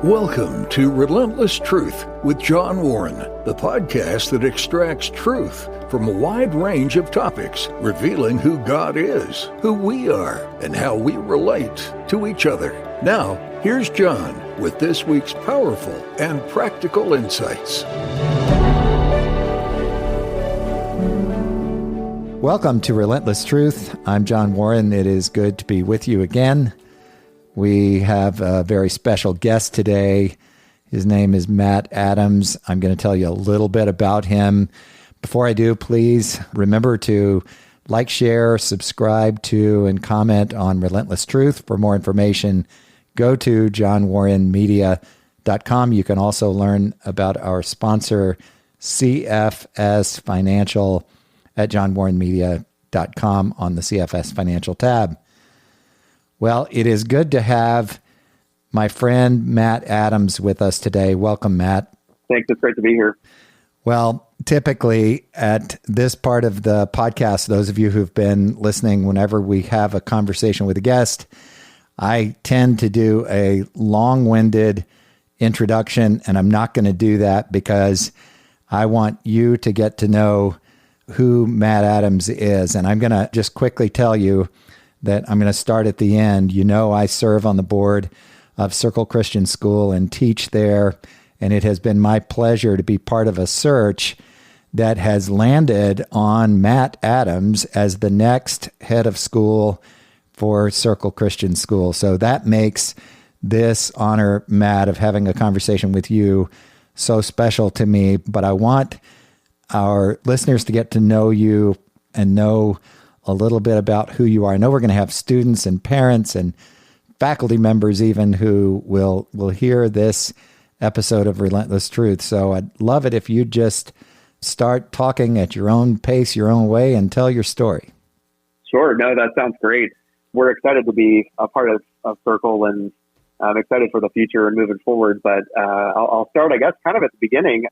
Welcome to Relentless Truth with John Warren, the podcast that extracts truth from a wide range of topics, revealing who God is, who we are, and how we relate to each other. Now, here's John with this week's powerful and practical insights. Welcome to Relentless Truth. I'm John Warren. It is good to be with you again. We have a very special guest today. His name is Matt Adams. I'm going to tell you a little bit about him. Before I do, please remember to like, share, subscribe to, and comment on Relentless Truth. For more information, go to johnwarrenmedia.com. You can also learn about our sponsor, CFS Financial, at johnwarrenmedia.com on the CFS Financial tab. Well, it is good to have my friend Matt Adams with us today. Welcome, Matt. Thanks. It's great to be here. Well, typically at this part of the podcast, those of you who've been listening, whenever we have a conversation with a guest, I tend to do a long-winded introduction, and I'm not going to do that because I want you to get to know who Matt Adams is. And I'm going to just quickly tell you that I'm going to start at the end. You know, I serve on the board of Circle Christian School and teach there, and it has been my pleasure to be part of a search that has landed on Matt Adams as the next head of school for Circle Christian School. So that makes this honor, Matt, of having a conversation with you so special to me. But I want our listeners to get to know you and know a little bit about who you are. I know we're going to have students and parents and faculty members even who will hear this episode of Relentless Truth. So I'd love it if you just start talking at your own pace, your own way, and tell your story. Sure. No, that sounds great. We're excited to be a part of Circle, and I'm excited for the future and moving forward. But I'll start, I guess, kind of at the beginning.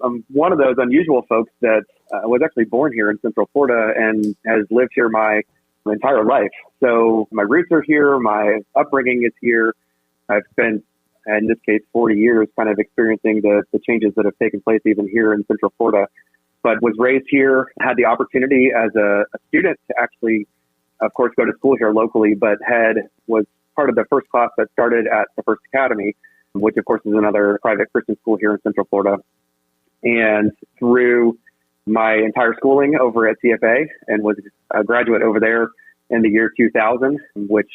I'm one of those unusual folks that was actually born here in Central Florida and has lived here my entire life. So my roots are here. My upbringing is here. I've spent, in this case, 40 years kind of experiencing the changes that have taken place even here in Central Florida, but was raised here, had the opportunity as a student to actually, of course, go to school here locally, but was part of the first class that started at the First Academy, which, of course, is another private Christian school here in Central Florida. And through my entire schooling over at CFA, and was a graduate over there in the year 2000, which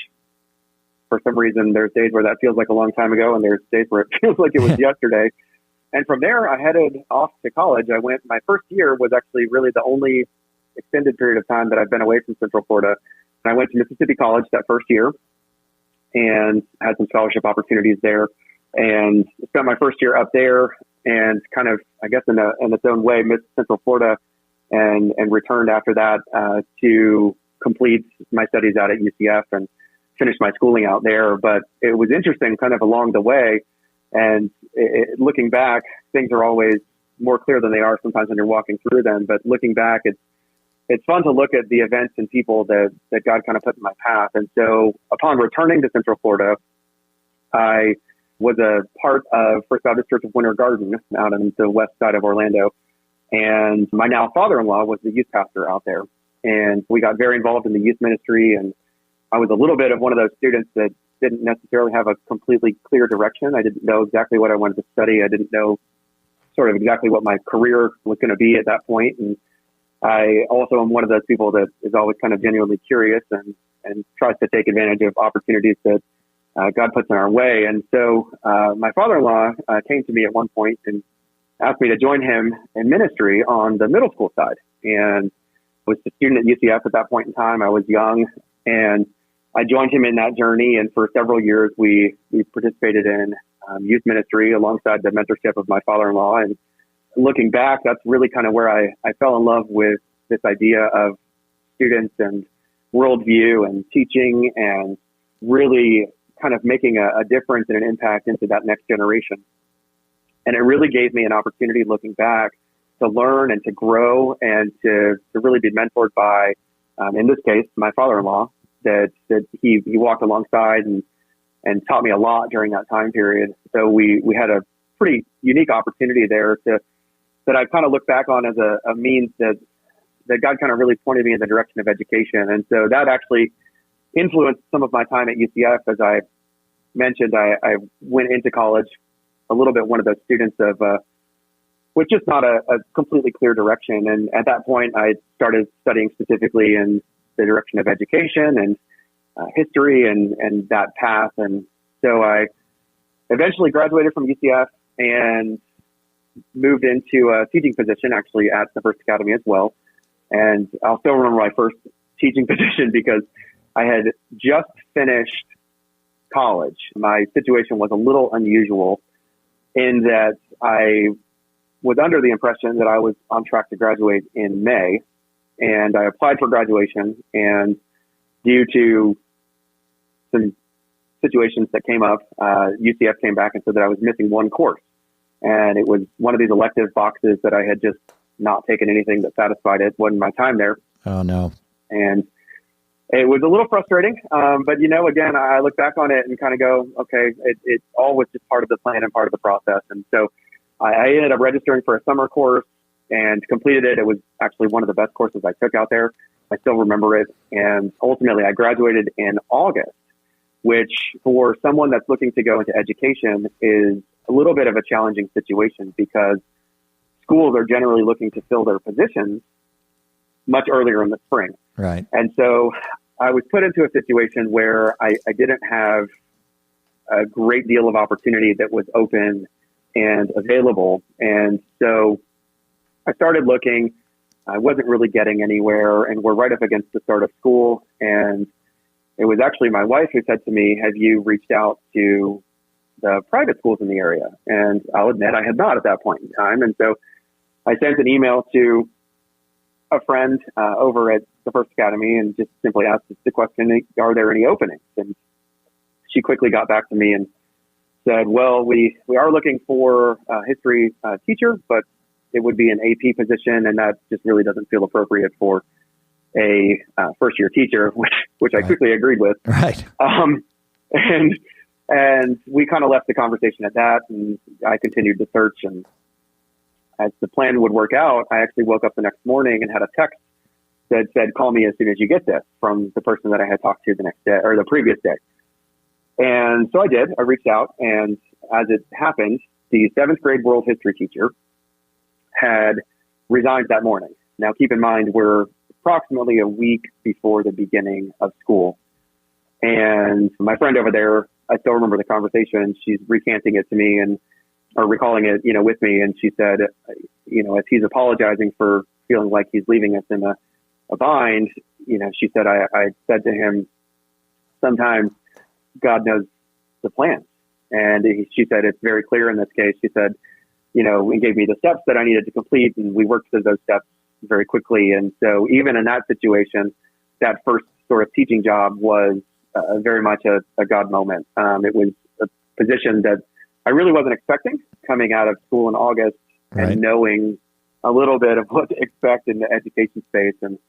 for some reason there's days where that feels like a long time ago and there's days where it feels like it was yesterday. And from there, I headed off to college. My first year was actually really the only extended period of time that I've been away from Central Florida. And I went to Mississippi College that first year and had some scholarship opportunities there, and spent my first year up there and kind of, I guess, in its own way, missed Central Florida and returned after that to complete my studies out at UCF and finish my schooling out there. But it was interesting kind of along the way. And looking back, things are always more clear than they are sometimes when you're walking through them. But looking back, it's fun to look at the events and people that God kind of put in my path. And so upon returning to Central Florida, I was a part of First Baptist Church of Winter Garden out on the west side of Orlando. And my now father-in-law was the youth pastor out there. And we got very involved in the youth ministry. And I was a little bit of one of those students that didn't necessarily have a completely clear direction. I didn't know exactly what I wanted to study. I didn't know sort of exactly what my career was going to be at that point. And I also am one of those people that is always kind of genuinely curious and tries to take advantage of opportunities that God puts in our way. And so my father-in-law came to me at one point and asked me to join him in ministry on the middle school side. And I was a student at UCF at that point in time. I was young, and I joined him in that journey. And for several years, we participated in youth ministry alongside the mentorship of my father-in-law. And looking back, that's really kind of where I fell in love with this idea of students and worldview and teaching and really kind of making a difference and an impact into that next generation. And it really gave me an opportunity looking back to learn and to grow and to really be mentored by, in this case, my father-in-law, that he walked alongside and and taught me a lot during that time period. So we had a pretty unique opportunity there that I kind of look back on as a means that God kind of really pointed me in the direction of education. And so that actually influenced some of my time at UCF. As I mentioned, I went into college a little bit one of those students of with just not a completely clear direction. And at that point, I started studying specifically in the direction of education and history and that path. And so I eventually graduated from UCF and moved into a teaching position actually at the First Academy as well. And I'll still remember my first teaching position because I had just finished college. My situation was a little unusual in that I was under the impression that I was on track to graduate in May, and I applied for graduation, and due to some situations that came up, UCF came back and said that I was missing one course. And it was one of these elective boxes that I had just not taken anything that satisfied it. Wasn't my time there. Oh, no. And it was a little frustrating. But, again, I look back on it and kind of go, okay, it all was just part of the plan and part of the process. And so I ended up registering for a summer course and completed it. It was actually one of the best courses I took out there. I still remember it. And ultimately, I graduated in August, which for someone that's looking to go into education is a little bit of a challenging situation because schools are generally looking to fill their positions much earlier in the spring. Right. And so I was put into a situation where I didn't have a great deal of opportunity that was open and available. And so I started looking. I wasn't really getting anywhere, and we're right up against the start of school. And it was actually my wife who said to me, have you reached out to the private schools in the area? And I'll admit I had not at that point in time. And so I sent an email to a friend over at the First Academy and just simply asked the question, are there any openings? And she quickly got back to me and said, well, we are looking for a history teacher, but it would be an AP position, and that just really doesn't feel appropriate for a first-year teacher, which I quickly agreed with. Right. And we kind of left the conversation at that, and I continued to search. And as the plan would work out, I actually woke up the next morning and had a text that said, call me as soon as you get this, from the person that I had talked to the next day or the previous day. And so I did. I reached out, and as it happened, the 7th grade world history teacher had resigned that morning. Now, keep in mind, we're approximately a week before the beginning of school. And my friend over there, I still remember the conversation. She's recanting it to me or recalling it, with me. And she said, as he's apologizing for feeling like he's leaving us in a bind, she said, I said to him, sometimes God knows the plans. And she said, it's very clear in this case. She said, he gave me the steps that I needed to complete, and we worked through those steps very quickly. And so even in that situation, that first sort of teaching job was very much a God moment. It was a position that I really wasn't expecting coming out of school in August and knowing a little bit of what to expect in the education space. And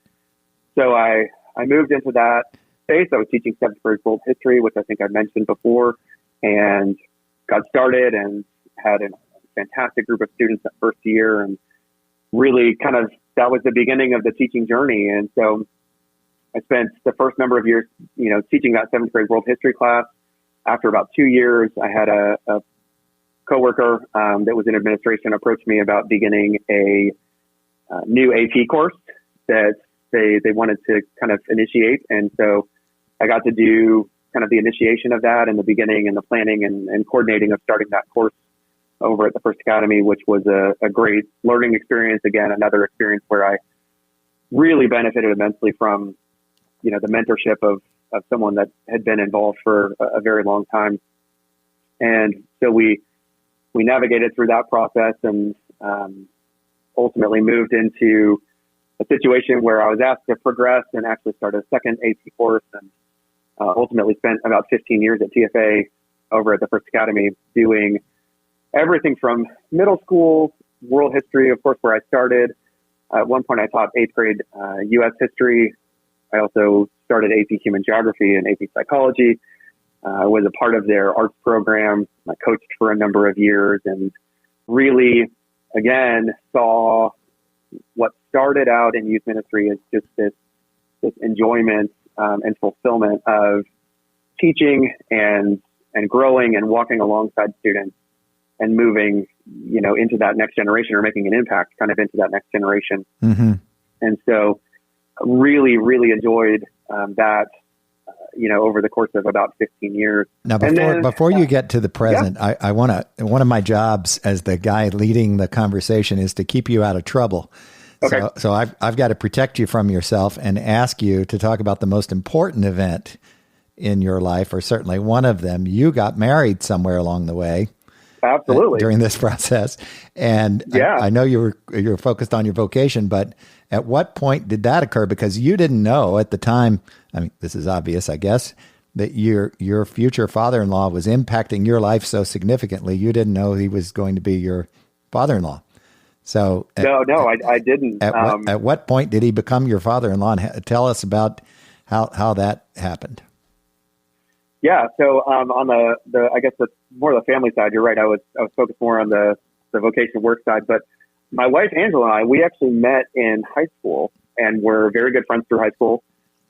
so I moved into that space. I was teaching 7th grade world history, which I think I mentioned before, and got started and had a fantastic group of students that first year, and really that was the beginning of the teaching journey. And so I spent the first number of years, teaching that 7th grade world history class. After about 2 years, I had a coworker that was in administration approach me about beginning a new AP course that they wanted to kind of initiate. And so I got to do kind of the initiation of that and the beginning and the planning and coordinating of starting that course over at the First Academy, which was a great learning experience. Again, another experience where I really benefited immensely from, the mentorship of someone that had been involved for a very long time. And so we navigated through that process and ultimately moved into a situation where I was asked to progress and actually start a second AP course, and ultimately spent about 15 years at TFA over at the First Academy doing everything from middle school, world history, of course, where I started. At one point, I taught 8th grade U.S. history. I also started AP human geography and AP psychology. I was a part of their arts program. I coached for a number of years and really, again, saw what started out in youth ministry as just this enjoyment and fulfillment of teaching and growing and walking alongside students and moving, into that next generation or making an impact kind of into that next generation. Mm-hmm. And so really, really enjoyed that, over the course of about 15 years. Now, before you get to the present, yeah. I want to, one of my jobs as the guy leading the conversation is to keep you out of trouble. Okay. So I've got to protect you from yourself and ask you to talk about the most important event in your life, or certainly one of them. You got married somewhere along the way. Absolutely. During this process. And yeah. I know you were focused on your vocation, but at what point did that occur? Because you didn't know at the time, I mean, this is obvious, I guess, that your future father-in-law was impacting your life so significantly, you didn't know he was going to be your father-in-law. So I didn't. At what point did he become your father-in-law? And tell us about how that happened. Yeah. So, on the, I guess the more the family side, you're right. I was focused more on the vocation work side, but my wife, Angela, and I, we actually met in high school and were very good friends through high school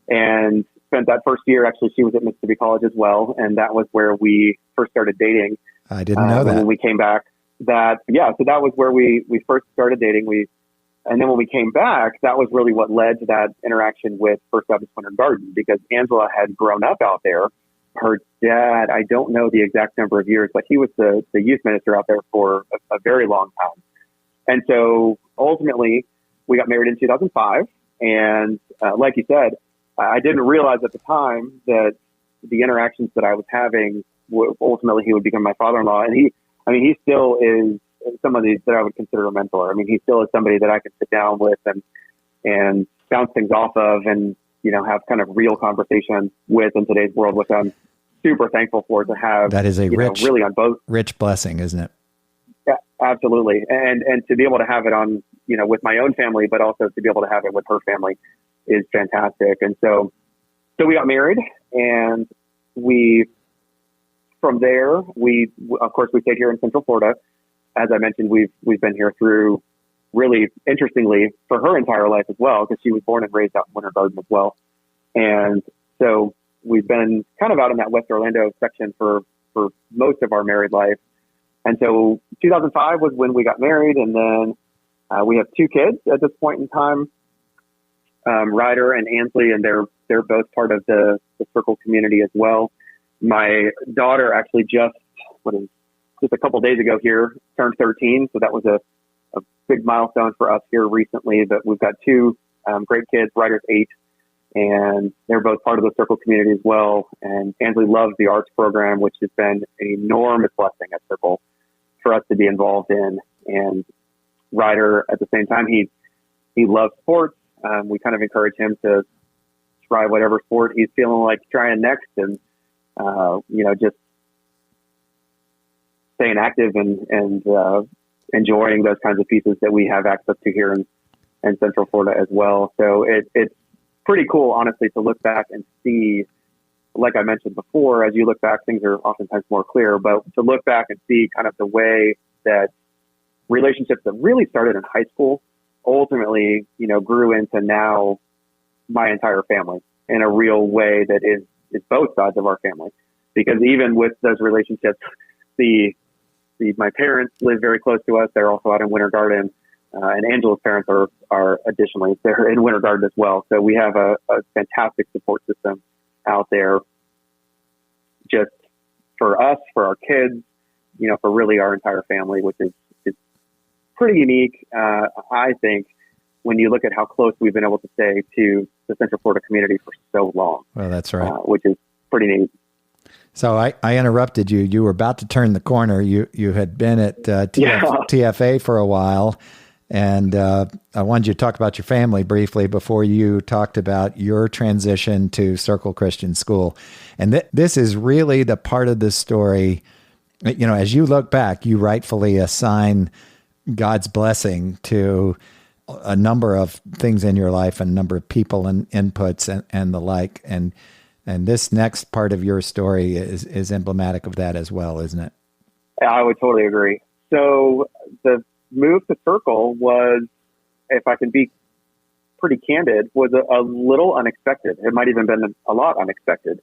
and spent that first year. Actually, she was at Mississippi College as well. And that was where we first started dating. I didn't know that. When we came back so that was where we first started dating. And then when we came back, that was really what led to that interaction with First Baptist Winter Garden, because Angela had grown up out there. Her dad, I don't know the exact number of years, but he was the youth minister out there for a very long time. And so ultimately we got married in 2005. And like you said, I didn't realize at the time that the interactions that I was having, ultimately he would become my father-in-law. And he still is somebody that I would consider a mentor. I mean, he still is somebody that I can sit down with and bounce things off of and, have kind of real conversations with in today's world, which I'm super thankful for to have. That is a really on both. Rich blessing, isn't it? Yeah, absolutely. And to be able to have it on, with my own family, but also to be able to have it with her family is fantastic. And so we got married, and from there, of course, we stayed here in Central Florida. As I mentioned, we've been here through, really interestingly, for her entire life as well, because she was born and raised out in Winter Garden as well. And so we've been kind of out in that West Orlando section for most of our married life. And so 2005 was when we got married. And then we have two kids at this point in time, Ryder and Ansley, and they're both part of the Circle community as well. My daughter actually just a couple days ago here turned 13. So that was a big milestone for us here recently. But we've got two great kids. Ryder's 8. And they're both part of the Circle community as well. And Ansley loves the arts program, which has been an enormous blessing at Circle for us to be involved in. And Ryder, at the same time, he loves sports. We kind of encourage him to try whatever sport he's feeling like trying next, and just staying active and enjoying those kinds of pieces that we have access to here in Central Florida as well. So it's pretty cool, honestly, to look back and see, like I mentioned before, as you look back, things are oftentimes more clear, but to look back and see kind of the way that relationships that really started in high school ultimately, grew into now my entire family in a real way that is both sides of our family. Because even with those relationships, my parents live very close to us. They're also out in Winter Garden. And Angela's parents are additionally, they're in Winter Garden as well. So we have a fantastic support system out there just for us, for our kids, for really our entire family, which is pretty unique. I think when you look at how close we've been able to stay to the Central Florida community for so long. Well, that's right. Which is pretty neat. So I interrupted you. You were about to turn the corner. You had been at TFA for a while. And I wanted you to talk about your family briefly before you talked about your transition to Circle Christian School. And this is really the part of the story, as you look back, you rightfully assign God's blessing to a number of things in your life, and a number of people and inputs and the like. And And this next part of your story is emblematic of that as well, isn't it? I would totally agree. So the move to Circle was, if I can be pretty candid, was a little unexpected. It might even been a lot unexpected.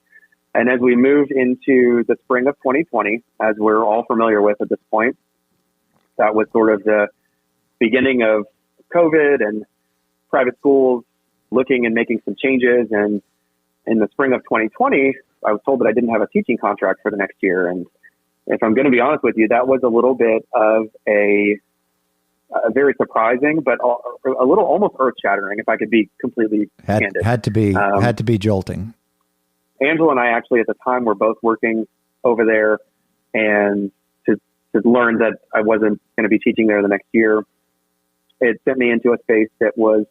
And as we moved into the spring of 2020, as we're all familiar with at this point, that was sort of the beginning of COVID and private schools looking and making some changes. And in the spring of 2020, I was told that I didn't have a teaching contract for the next year. And if I'm going to be honest with you, that was a little bit of a very surprising, but a little almost earth-shattering, if I could be completely candid. Had to be jolting. Angela and I actually at the time were both working over there, and to learn that I wasn't going to be teaching there the next year, it sent me into a space that was,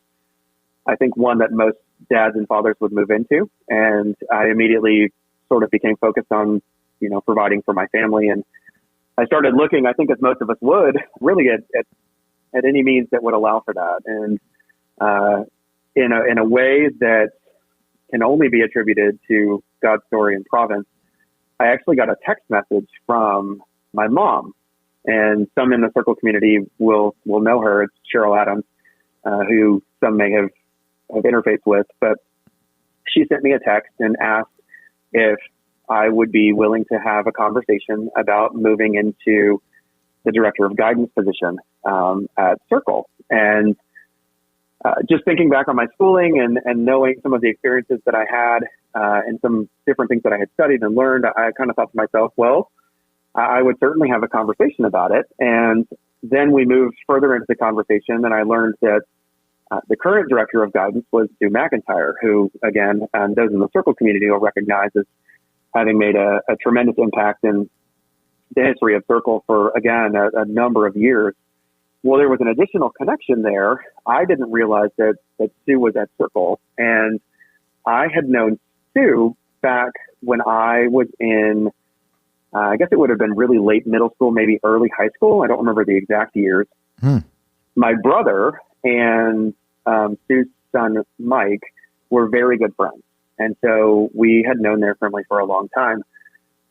I think, one that most dads and fathers would move into. And I immediately sort of became focused on, providing for my family. And I started looking, I think as most of us would, really at any means that would allow for that. And in a way that can only be attributed to God's story and providence, I actually got a text message from my mom. And some in the Circle community will know her. It's Cheryl Adams, who some may have interfaced with. But she sent me a text and asked if I would be willing to have a conversation about moving into the director of guidance position at Circle. And just thinking back on my schooling and knowing some of the experiences that I had and some different things that I had studied and learned, I kind of thought to myself, well, I would certainly have a conversation about it. And then we moved further into the conversation, and I learned that the current director of guidance was Sue McIntyre, who, again, those in the Circle community will recognize as having made a tremendous impact in the history of Circle for, again, a number of years. Well, there was an additional connection there. I didn't realize that Sue was at Circle, and I had known Sue back when I was in, I guess it would have been really late middle school, maybe early high school. I don't remember the exact years. My brother and Sue's son, Mike, were very good friends. And so we had known their family for a long time.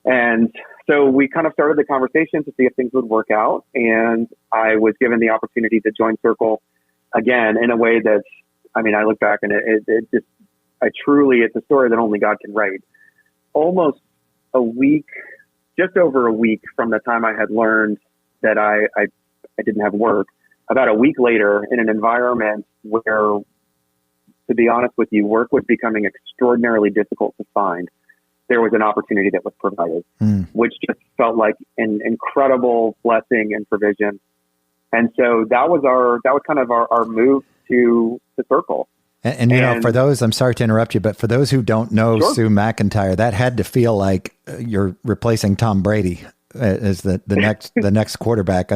And so we kind of started the conversation to see if things would work out. And I was given the opportunity to join Circle again in a way that, I look back and it just, it's a story that only God can write. Almost a week, just over a week from the time I had learned that I didn't have work, about a week later in an environment where, to be honest with you, work was becoming extraordinarily difficult to find, there was an opportunity that was provided, which just felt like an incredible blessing and provision. And so that was kind of our move to Circle. And for those, I'm sorry to interrupt you, but for those who don't know Sure. Sue McIntyre, that had to feel like you're replacing Tom Brady as the next quarterback.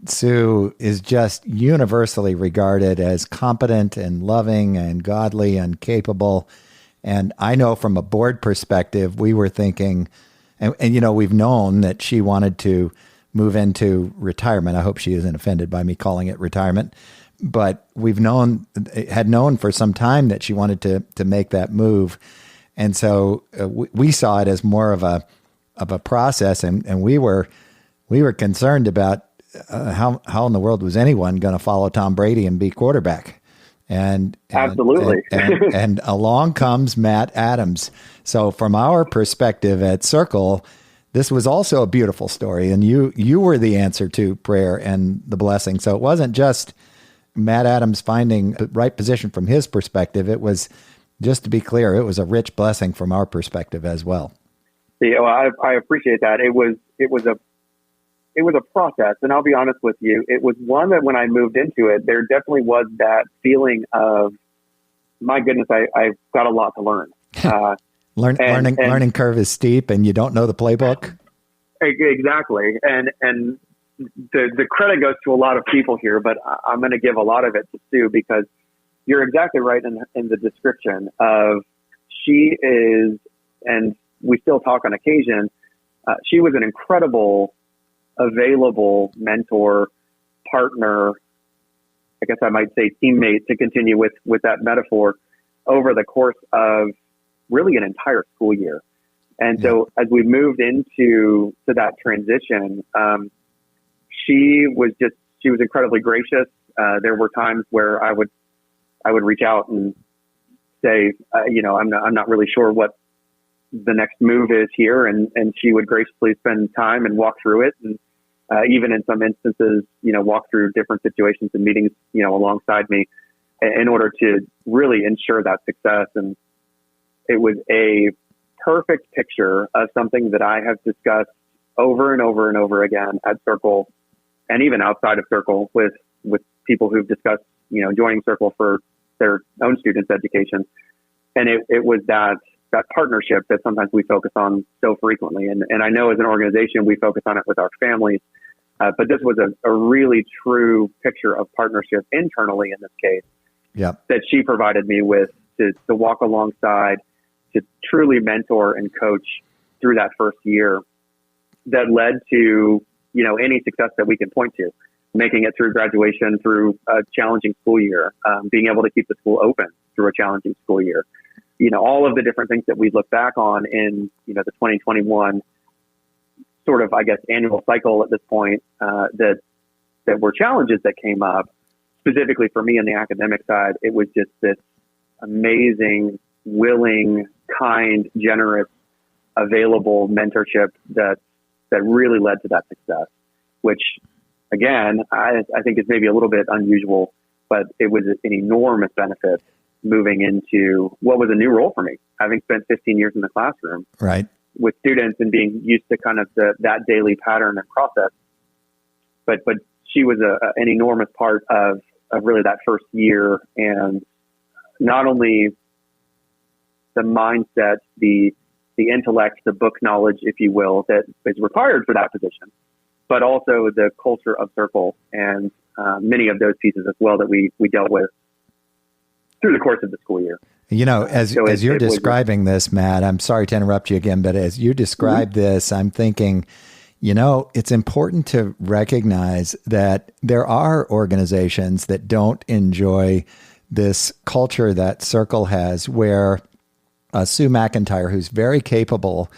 Sue is just universally regarded as competent and loving and godly and capable. And I know from a board perspective, we were thinking, and we've known that she wanted to move into retirement. I hope she isn't offended by me calling it retirement, but we've had known for some time that she wanted to make that move. And so we saw it as more of a process, and we were concerned about how in the world was anyone going to follow Tom Brady and be quarterback? And absolutely. And along comes Matt Adams. So from our perspective at Circle, this was also a beautiful story, and you were the answer to prayer and the blessing. So it wasn't just Matt Adams finding the right position from his perspective. It was, just to be clear, it was a rich blessing from our perspective as well. Yeah, well, I appreciate that. It was a process, and I'll be honest with you, it was one that when I moved into it, there definitely was that feeling of, my goodness, I've got a lot to learn. Learning curve is steep, and you don't know the playbook. Exactly, and the credit goes to a lot of people here, but I'm going to give a lot of it to Sue, because you're exactly right in the description of, she is, and we still talk on occasion, she was an incredible, available mentor, partner, I guess I might say teammate, to continue with that metaphor, over the course of really an entire school year. And so as we moved into that transition, she was incredibly gracious. There were times where I would reach out and say, I'm not really sure what the next move is here. And she would graciously spend time and walk through it. And even in some instances, walk through different situations and meetings, alongside me in order to really ensure that success. And it was a perfect picture of something that I have discussed over and over and over again at Circle and even outside of Circle with people who've discussed, joining Circle for their own students' education. And it was that partnership that sometimes we focus on so frequently. And I know as an organization, we focus on it with our families. But this was a really true picture of partnership internally in this case that she provided me with to walk alongside, to truly mentor and coach through that first year that led to, any success that we can point to, making it through graduation, through a challenging school year, being able to keep the school open through a challenging school year. All of the different things that we look back on in, the 2021 sort of, I guess, annual cycle at this point, that were challenges that came up specifically for me on the academic side. It was just this amazing, willing, kind, generous, available mentorship that really led to that success, which again, I think is maybe a little bit unusual, but it was an enormous benefit moving into what was a new role for me, having spent 15 years in the classroom with students and being used to kind of that daily pattern and process. But she was an enormous part of really that first year, and not only the mindset, the intellect, the book knowledge, if you will, that is required for that position, but also the culture of Circle and many of those pieces as well that we dealt with through the course of the school year. As you're describing this, Matt, I'm sorry to interrupt you again, but as you describe this, I'm thinking, it's important to recognize that there are organizations that don't enjoy this culture that Circle has, where Sue McIntyre, who's very capable,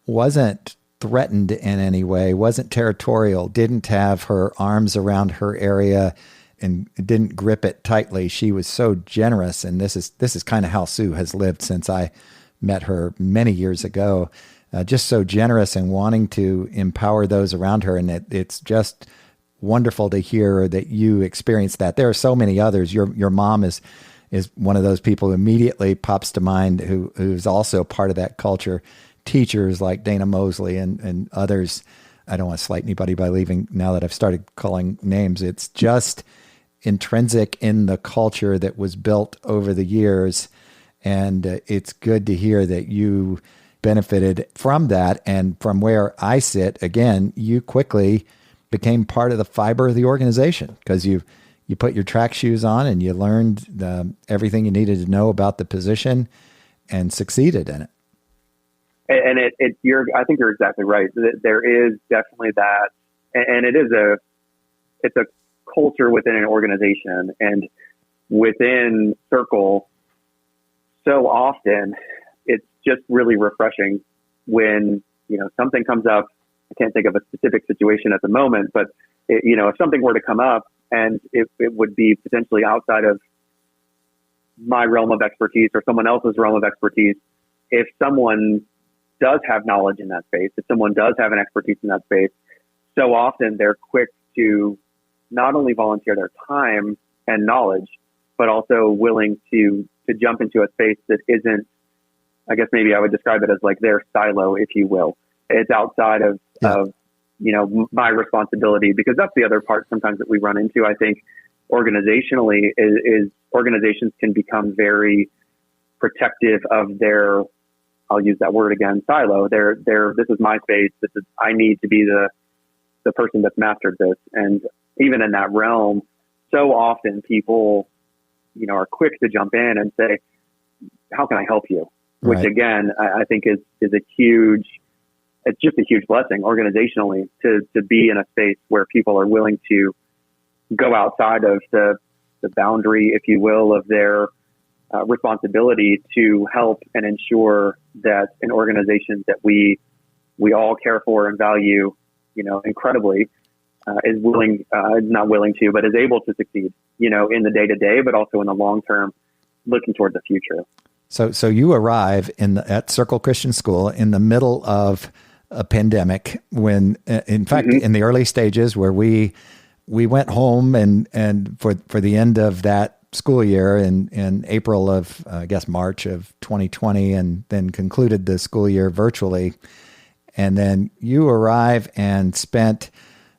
wasn't threatened in any way, wasn't territorial, didn't have her arms around her area and didn't grip it tightly. She was so generous. And this is kind of how Sue has lived since I met her many years ago. Just so generous and wanting to empower those around her. And it's just wonderful to hear that you experienced that. There are so many others. Your mom is one of those people who immediately pops to mind, who's also part of that culture. Teachers like Dana Mosley and others. I don't want to slight anybody by leaving now that I've started calling names. It's just intrinsic in the culture that was built over the years. And it's good to hear that you benefited from that. And from where I sit, again, you quickly became part of the fiber of the organization because you put your track shoes on and you learned everything you needed to know about the position and succeeded in it. And I think you're exactly right. There is definitely that, and it's a culture within an organization and within Circle. So often it's just really refreshing when, something comes up. I can't think of a specific situation at the moment, but if something were to come up and it would be potentially outside of my realm of expertise or someone else's realm of expertise, if someone does have knowledge in that space, if someone does have an expertise in that space, so often they're quick to not only volunteer their time and knowledge, but also willing to jump into a space that isn't, I guess maybe I would describe it as like their silo, if you will. It's outside of my responsibility, because that's the other part sometimes that we run into. I think organizationally is organizations can become very protective of their, I'll use that word again, silo. This is my space. I need to be the person that's mastered this. And even in that realm, so often people, are quick to jump in and say, how can I help you? Which again, I think is it's just a huge blessing organizationally to be in a space where people are willing to go outside of the boundary, if you will, of their responsibility to help and ensure that an organization that we all care for and value, incredibly, is not willing to, but is able to succeed, in the day to day, but also in the long term, looking toward the future. So you arrive at Circle Christian School in the middle of a pandemic, when, in fact, in the early stages where we went home and for the end of that school year in April of, March of 2020, and then concluded the school year virtually. And then you arrive and spent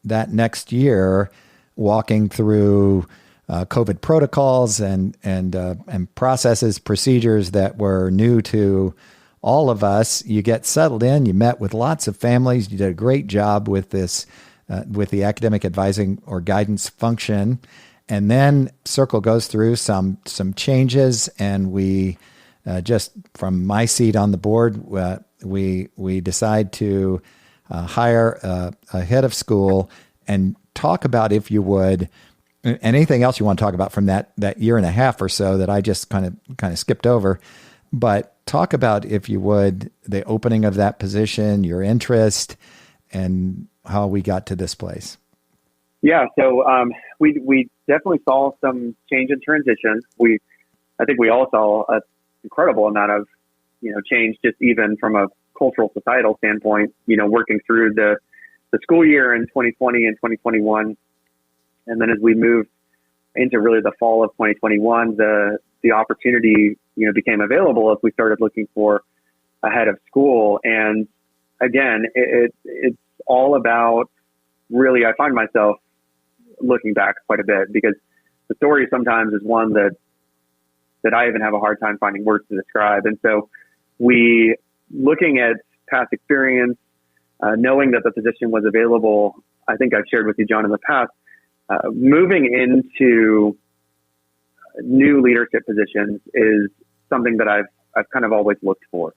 that next year walking through COVID protocols and processes, procedures that were new to all of us. You get settled in, you met with lots of families, you did a great job with this, with the academic advising or guidance function. And then Circle goes through some changes, and we just from my seat on the board, we decide to hire a head of school. And talk about, if you would, anything else you want to talk about from that year and a half or so that I just kind of skipped over. But talk about, if you would, the opening of that position, your interest, and how we got to this place. Yeah, so we definitely saw some change and transition. I think we all saw an incredible amount of change, just even from a cultural, societal standpoint. Working through the school year in 2020 and 2021, and then as we moved into really the fall of 2021, the opportunity became available as we started looking for a head of school. And again, it's all about, really, I find myself looking back quite a bit, because the story sometimes is one that I even have a hard time finding words to describe. And so looking at past experience, knowing that the position was available, I think I've shared with you, John, in the past, moving into new leadership positions is something that I've kind of always looked for.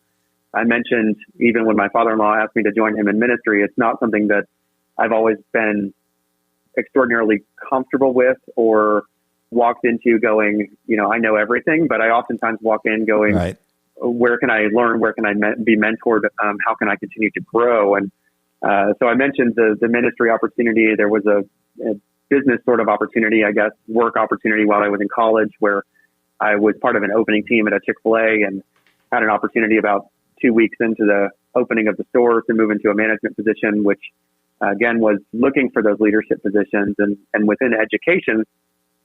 I mentioned, even when my father-in-law asked me to join him in ministry, it's not something that I've always been extraordinarily comfortable with or walked into going, I know everything, but I oftentimes walk in going, right, where can I learn? Where can I be mentored? How can I continue to grow? And so I mentioned the ministry opportunity. There was a business sort of opportunity, I guess, work opportunity while I was in college, where I was part of an opening team at a Chick-fil-A and had an opportunity about 2 weeks into the opening of the store to move into a management position, which again was looking for those leadership positions. And within education,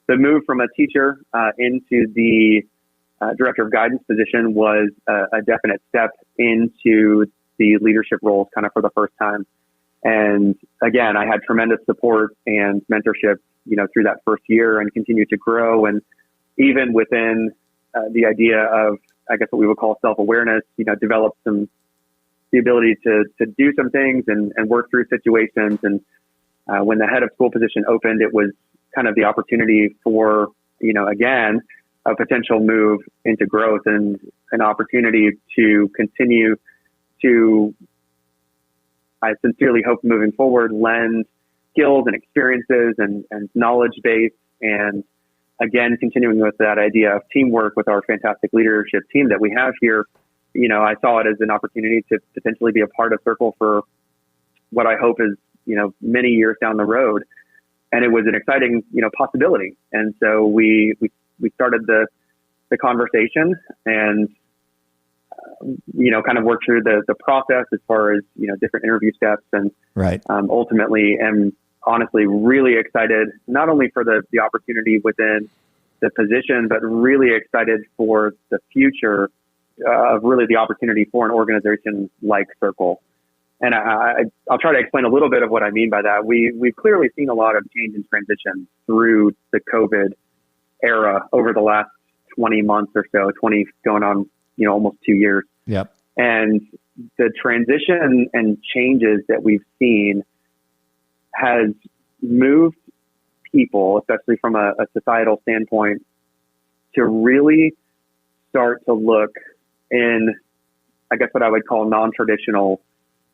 the move from a teacher into the director of guidance position was a definite step into the leadership roles kind of for the first time. And again, I had tremendous support and mentorship, through that first year, and continued to grow. And even within the idea of, I guess, what we would call self-awareness, developed the ability to do some things and work through situations. And when the head of school position opened, it was kind of the opportunity for, again, a potential move into growth and an opportunity to continue to, I sincerely hope, moving forward, lend skills and experiences and knowledge base. And again, continuing with that idea of teamwork with our fantastic leadership team that we have here, I saw it as an opportunity to potentially be a part of Circle for what I hope is, many years down the road. And it was an exciting, possibility. And so we started the conversation and, kind of worked through the process as far as, different interview steps. And right. Ultimately am honestly really excited, not only for the opportunity within the position, but really excited for the future of really the opportunity for an organization like Circle. And I'll try to explain a little bit of what I mean by that. We've clearly seen a lot of change and transition through the COVID era over the last 20 months or so, 20 going on, almost 2 years. Yep. And the transition and changes that we've seen has moved people, especially from a societal standpoint, to really start to look in, I guess, what I would call non-traditional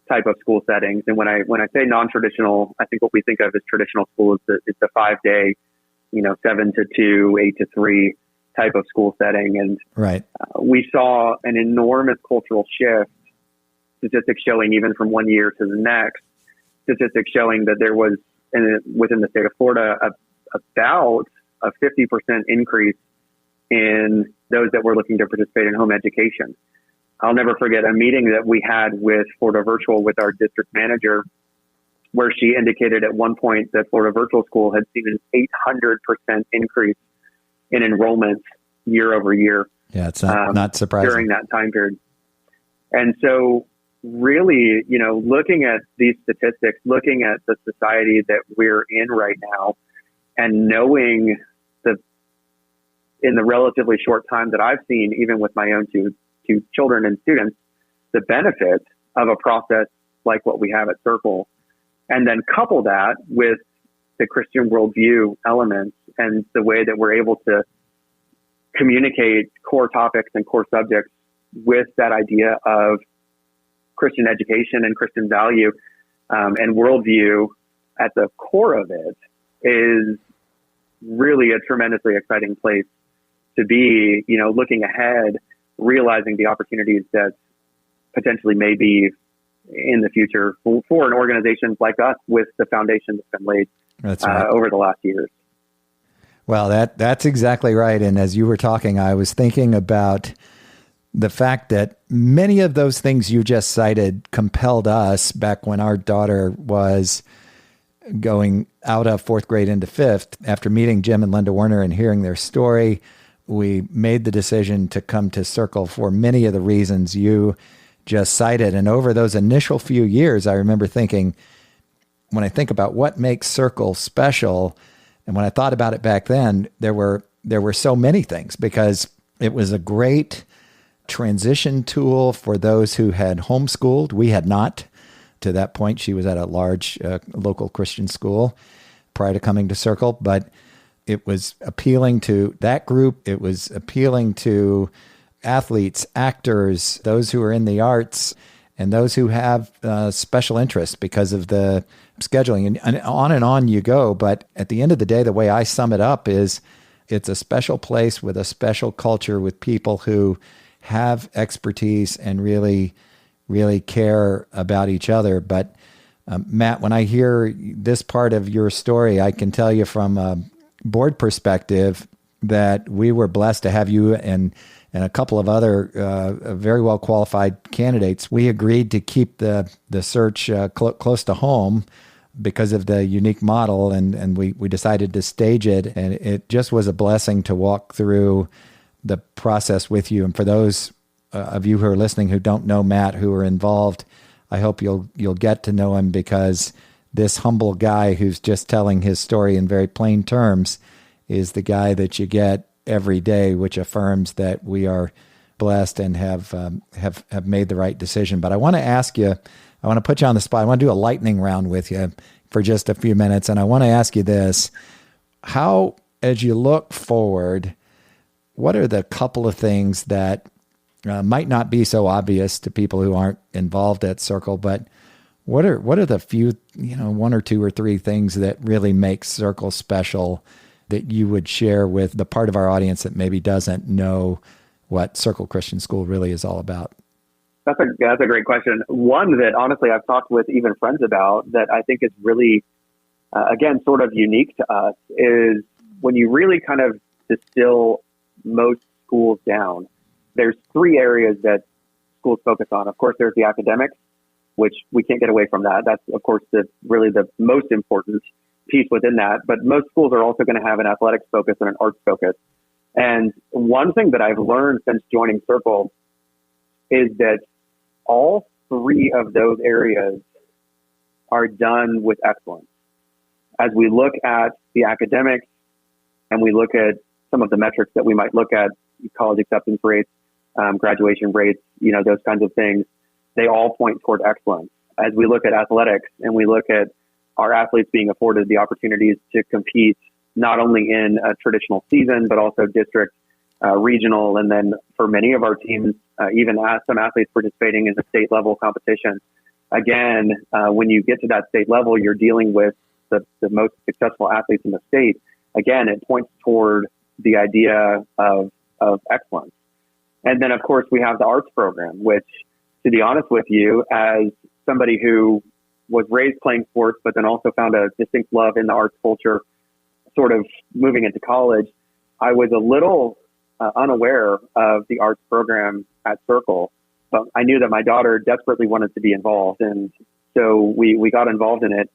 type of school settings. And when I say non-traditional, I think what we think of as traditional school is the 5-day, 7 to 2, 8 to 3 type of school setting. And right. We saw an enormous cultural shift, statistics showing even from one year to the next, statistics showing that there was within the state of Florida about a 50% increase in those that were looking to participate in home education. I'll never forget a meeting that we had with Florida Virtual with our district manager, where she indicated at one point that Florida Virtual School had seen an 800% increase in enrollments year over year. Yeah, it's not surprising. During that time period. And so really, looking at these statistics, looking at the society that we're in right now, and knowing in the relatively short time that I've seen, even with my own two children and students, the benefits of a process like what we have at Circle, and then couple that with the Christian worldview elements and the way that we're able to communicate core topics and core subjects with that idea of Christian education and Christian value and worldview at the core of it, is really a tremendously exciting place to be, looking ahead, realizing the opportunities that potentially may be in the future for an organization like us with the foundation that's been laid over the last years. Well, that's exactly right. And as you were talking, I was thinking about the fact that many of those things you just cited compelled us back when our daughter was going out of fourth grade into fifth. After meeting Jim and Linda Werner and hearing their story, we made the decision to come to Circle for many of the reasons you just cited. And over those initial few years, I remember thinking, when I think about what makes Circle special, and when I thought about it back then, there were so many things, because it was a great transition tool for those who had homeschooled. We had not. To that point, she was at a large local Christian school prior to coming to Circle, but it was appealing to that group. It was appealing to athletes, actors, those who are in the arts, and those who have special interests because of the scheduling. And on you go. But at the end of the day, the way I sum it up is it's a special place with a special culture with people who have expertise and really, really care about each other. But Matt, when I hear this part of your story, I can tell you from a board perspective that we were blessed to have you and a couple of other very well qualified candidates. We agreed to keep the search close to home because of the unique model, and we decided to stage it. And it just was a blessing to walk through the process with you. And for those of you who are listening who don't know Matt, who are involved, I hope you'll get to know him, because this humble guy who's just telling his story in very plain terms is the guy that you get every day, which affirms that we are blessed and have made the right decision. But I want to ask you, I want to put you on the spot. I want to do a lightning round with you for just a few minutes. And I want to ask you this: how, as you look forward, what are the couple of things that might not be so obvious to people who aren't involved at Circle, but what are the few, one or two or three things that really make Circle special that you would share with the part of our audience that maybe doesn't know what Circle Christian School really is all about? That's a great question. One that honestly I've talked with even friends about that I think is really, again, sort of unique to us, is when you really kind of distill most schools down, there's three areas that schools focus on. Of course, there's the academics, which we can't get away from that. That's, of course, really the most important piece within that. But most schools are also going to have an athletics focus and an arts focus. And one thing that I've learned since joining Circle is that all three of those areas are done with excellence. As we look at the academics and we look at some of the metrics that we might look at, college acceptance rates, graduation rates, those kinds of things, they all point toward excellence. As we look at athletics and we look at our athletes being afforded the opportunities to compete not only in a traditional season, but also district, regional, and then for many of our teams, even some athletes participating in the state level competition. Again, when you get to that state level, you're dealing with the most successful athletes in the state. Again, it points toward the idea of excellence. And then, of course, we have the arts program, which, to be honest with you, as somebody who was raised playing sports, but then also found a distinct love in the arts culture, sort of moving into college, I was a little unaware of the arts program at Circle, but I knew that my daughter desperately wanted to be involved. And so we got involved in it.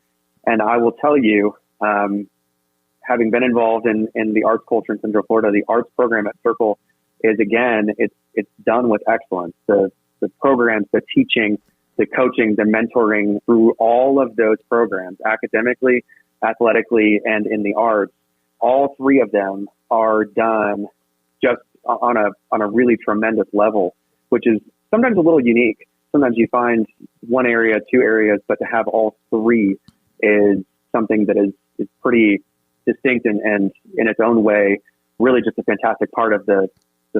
And I will tell you, having been involved in the arts culture in Central Florida, the arts program at Circle is, again, it's done with excellence. The programs, the teaching, the coaching, the mentoring through all of those programs, academically, athletically, and in the arts, all three of them are done just on a really tremendous level, which is sometimes a little unique. Sometimes you find one area, two areas, but to have all three is something that is pretty distinct and in its own way, really just a fantastic part of the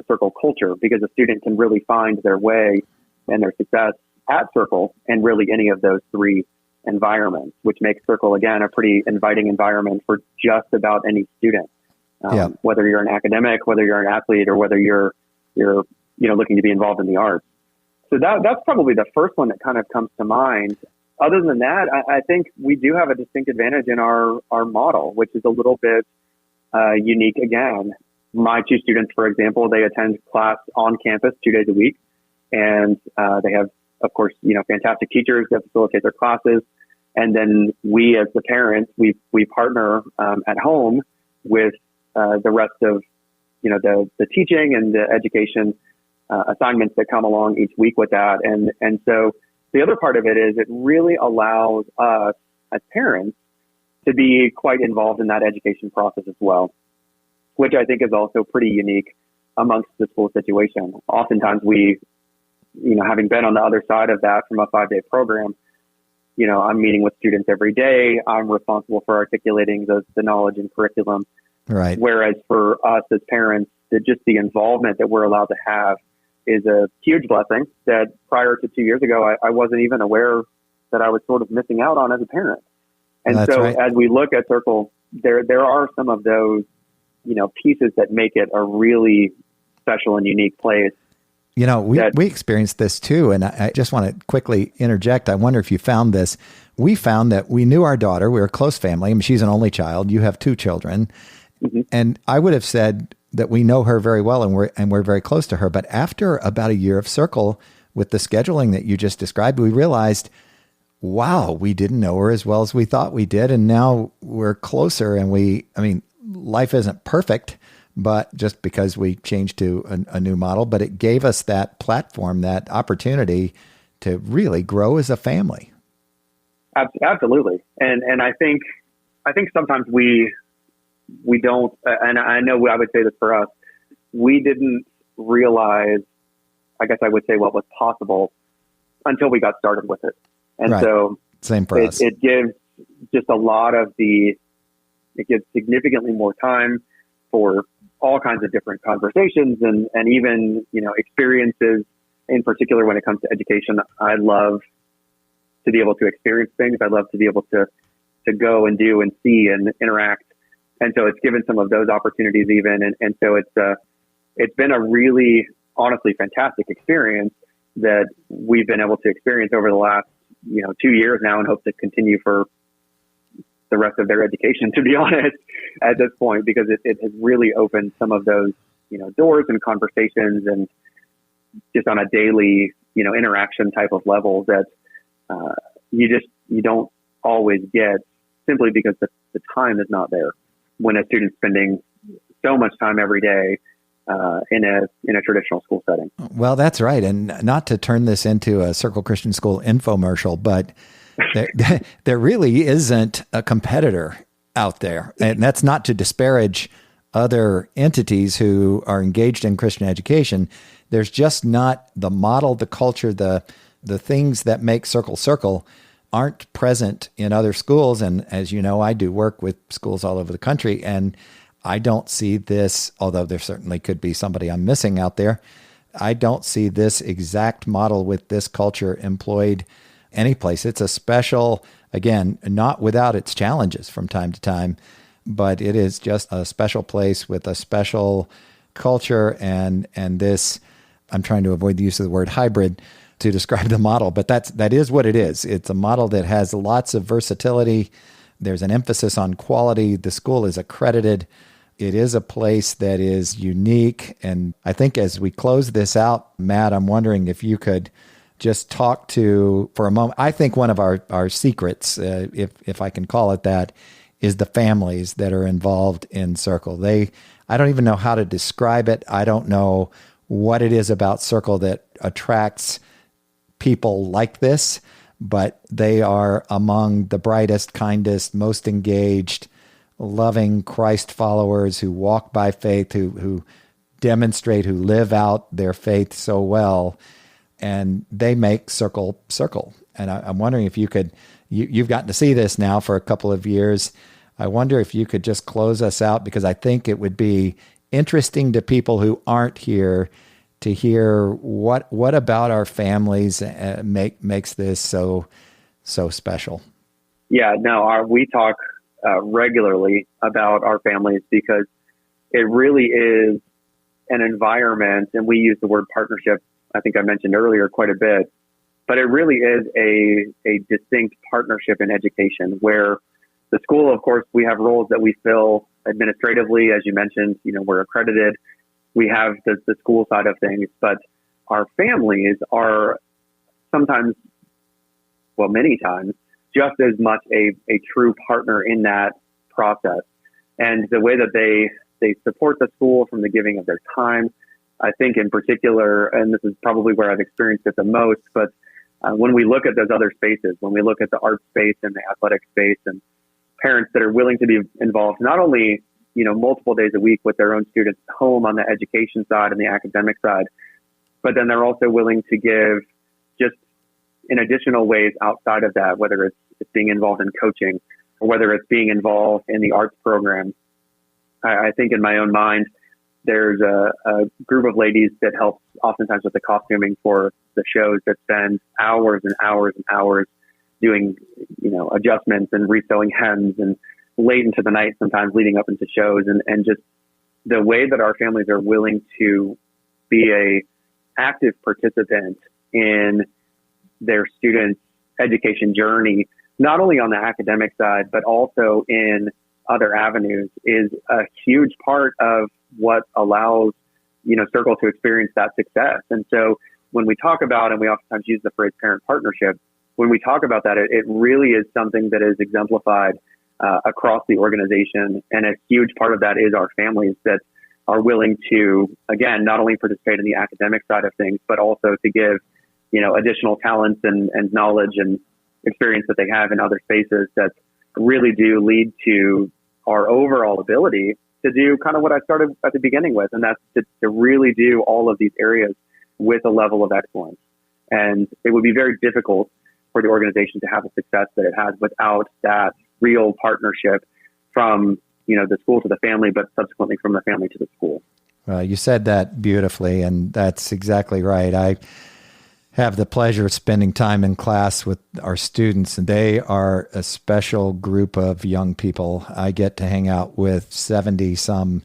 Circle culture, because a student can really find their way and their success at Circle and really any of those three environments, which makes Circle, again, a pretty inviting environment for just about any student. Whether you're an academic, whether you're an athlete, or whether you're looking to be involved in the arts. So that's probably the first one that kind of comes to mind. Other than that, I think we do have a distinct advantage in our model, which is a little bit unique. Again, my two students, for example, they attend class on campus 2 days a week, and they have, of course, fantastic teachers that facilitate their classes. And then we, as the parents, we partner at home with the rest of, the teaching and the education assignments that come along each week with that. And so the other part of it is it really allows us as parents to be quite involved in that education process as well, which I think is also pretty unique amongst the school situation. Oftentimes we, having been on the other side of that from a 5-day program, I'm meeting with students every day. I'm responsible for articulating the knowledge and curriculum. Right. Whereas for us as parents, just the involvement that we're allowed to have is a huge blessing that prior to 2 years ago, I wasn't even aware that I was sort of missing out on as a parent. And That's so right. As we look at Circle, there are some of those, pieces that make it a really special and unique place. We experienced this too. And I just want to quickly interject. I wonder if you found this. We found that we knew our daughter. We were a close family. I mean, she's an only child. You have 2 children. Mm-hmm. And I would have said that we know her very well and we're very close to her. But after about a year of Circle, with the scheduling that you just described, we realized, wow, we didn't know her as well as we thought we did. And now we're closer. And life isn't perfect, but just because we changed to a new model, but it gave us that platform, that opportunity to really grow as a family. Absolutely. And I think sometimes we don't, and I know I would say this for us, we didn't realize, I guess I would say, what was possible until we got started with it. And right. So same for us. It gives just it gives significantly more time for all kinds of different conversations and even, experiences. In particular, when it comes to education, I love to be able to experience things. I love to be able to go and do and see and interact. And so it's given some of those opportunities even. And so it's been a really, honestly, fantastic experience that we've been able to experience over the last, 2 years now, and hope to continue for the rest of their education, to be honest, at this point, because it has really opened some of those, doors and conversations and just on a daily, interaction type of level that you don't always get, simply because the time is not there when a student's spending so much time every day in a traditional school setting. Well, that's right. And not to turn this into a Circle Christian School infomercial, but there really isn't a competitor out there. And that's not to disparage other entities who are engaged in Christian education. There's just not the model, the culture, the things that make Circle aren't present in other schools. And as you know, I do work with schools all over the country, and I don't see this, although there certainly could be somebody I'm missing out there. I don't see this exact model with this culture employed anyplace. It's a special, again, not without its challenges from time to time, but it is just a special place with a special culture and this, I'm trying to avoid the use of the word hybrid to describe the model, but that is what it is. It's a model that has lots of versatility. There's an emphasis on quality. The school is accredited. It is a place that is unique. And I think as we close this out, Matt, I'm wondering if you could just talk to, for a moment, I think one of our secrets, if I can call it that, is the families that are involved in Circle. I don't even know how to describe it. I don't know what it is about Circle that attracts people like this, but they are among the brightest, kindest, most engaged, loving Christ followers who walk by faith, who demonstrate, who live out their faith so well, and they make Circle. And I'm wondering if you could, you've gotten to see this now for a couple of years. I wonder if you could just close us out, because I think it would be interesting to people who aren't here to hear what about our families makes this so special. Yeah, no, we talk regularly about our families because it really is an environment, and we use the word partnership, I think I mentioned earlier, quite a bit, but it really is a distinct partnership in education where the school, of course, we have roles that we fill administratively, as you mentioned, we're accredited. We have the school side of things, but our families are sometimes, well, many times, just as much a true partner in that process. And the way that they support the school from the giving of their time, I think in particular, and this is probably where I've experienced it the most, but when we look at those other spaces, when we look at the art space and the athletic space, and parents that are willing to be involved, not only multiple days a week with their own students at home on the education side and the academic side, but then they're also willing to give just in additional ways outside of that, whether it's being involved in coaching or whether it's being involved in the arts program. I think in my own mind, there's a group of ladies that helps oftentimes with the costuming for the shows that spend hours and hours and hours doing, adjustments and resewing hems and late into the night, sometimes leading up into shows, and just the way that our families are willing to be a active participant in their students' education journey, not only on the academic side, but also in other avenues, is a huge part of what allows, Circle to experience that success. And so when we talk about, and we oftentimes use the phrase parent partnership, when we talk about that, it really is something that is exemplified across the organization. And a huge part of that is our families that are willing to, again, not only participate in the academic side of things, but also to give, additional talents and knowledge and experience that they have in other spaces that really do lead to our overall ability to do kind of what I started at the beginning with, and that's to really do all of these areas with a level of excellence. And it would be very difficult for the organization to have the success that it has without that real partnership from, the school to the family, but subsequently from the family to the school. You said that beautifully, and that's exactly right. I have the pleasure of spending time in class with our students, and they are a special group of young people. I get to hang out with 70 some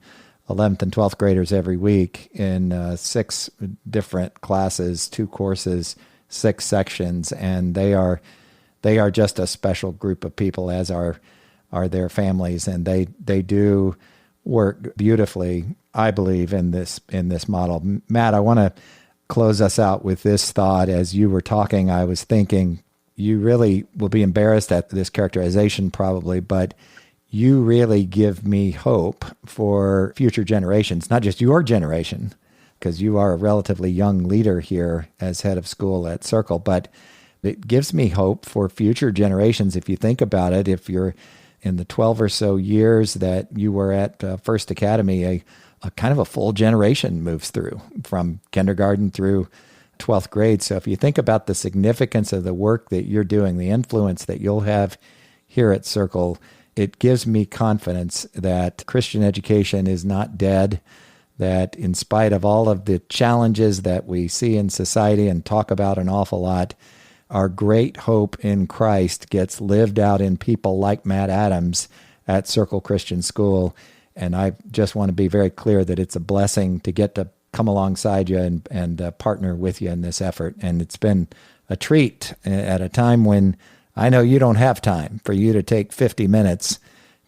11th and 12th graders every week in 6 different classes, 2 courses, 6 sections, and they are just a special group of people, as are their families, and they do work beautifully, I believe, in this model. Matt, I want to close us out with this thought. As you were talking, I was thinking, you really will be embarrassed at this characterization probably, but you really give me hope for future generations, not just your generation, because you are a relatively young leader here as head of school at Circle, but it gives me hope for future generations. If you think about it, if you're in the 12 or so years that you were at First Academy, a kind of a full generation moves through from kindergarten through 12th grade. So if you think about the significance of the work that you're doing, the influence that you'll have here at Circle, it gives me confidence that Christian education is not dead, that in spite of all of the challenges that we see in society and talk about an awful lot, our great hope in Christ gets lived out in people like Matt Adams at Circle Christian School. And I just want to be very clear that it's a blessing to get to come alongside you and partner with you in this effort. And it's been a treat at a time when I know you don't have time for you to take 50 minutes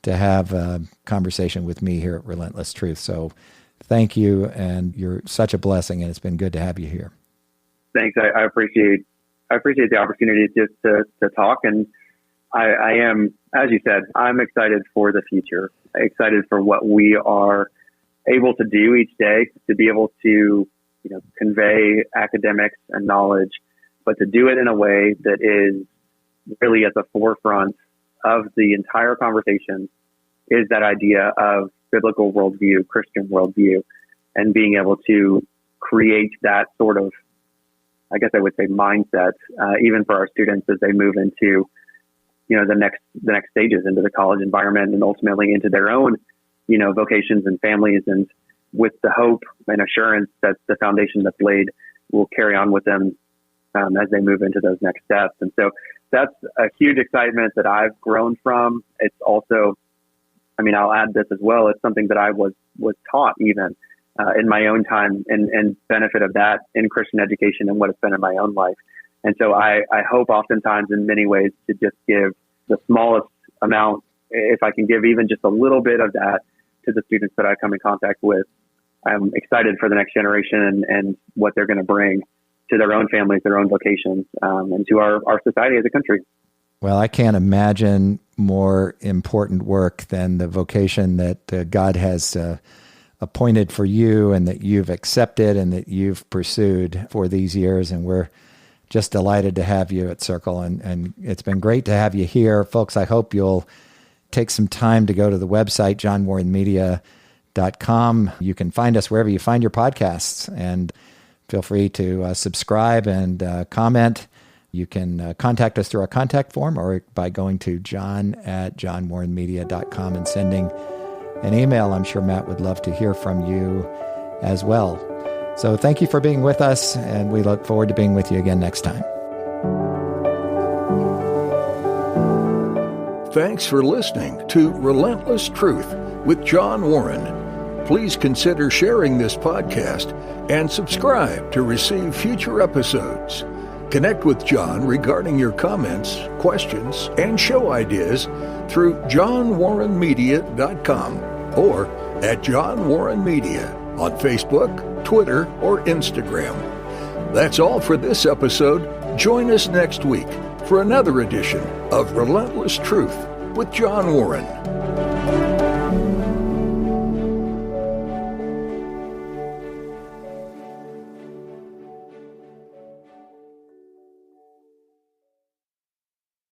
to have a conversation with me here at Relentless Truth. So thank you, and you're such a blessing, and it's been good to have you here. Thanks. I appreciate the opportunity just to talk, and I am, as you said, I'm excited for the future, excited for what we are able to do each day, to be able to, convey academics and knowledge, but to do it in a way that is really at the forefront of the entire conversation is that idea of biblical worldview, Christian worldview, and being able to create that sort of, I guess I would say, mindset, even for our students as they move into, the next stages into the college environment and ultimately into their own, vocations and families, and with the hope and assurance that the foundation that's laid will carry on with them as they move into those next steps. And so that's a huge excitement that I've grown from. It's also, I'll add this as well. It's something that I was taught even in my own time and benefit of that in Christian education and what it's been in my own life. And so I hope oftentimes in many ways to just give the smallest amount, if I can give even just a little bit of that to the students that I come in contact with. I'm excited for the next generation and what they're going to bring to their own families, their own vocations, and to our society as a country. Well, I can't imagine more important work than the vocation that God has appointed for you and that you've accepted and that you've pursued for these years. And we're just delighted to have you at Circle. And it's been great to have you here. Folks, I hope you'll take some time to go to the website, johnwarrenmedia.com. You can find us wherever you find your podcasts, and feel free to subscribe and comment. You can contact us through our contact form or by going to john@johnwarrenmedia.com and sending an email. I'm sure Matt would love to hear from you as well. So thank you for being with us, and we look forward to being with you again next time. Thanks for listening to Relentless Truth with John Warren. Please consider sharing this podcast and subscribe to receive future episodes. Connect with John regarding your comments, questions, and show ideas through johnwarrenmedia.com or at John Warren Media on Facebook, Twitter, or Instagram. That's all for this episode. Join us next week for another edition of Relentless Truth with John Warren.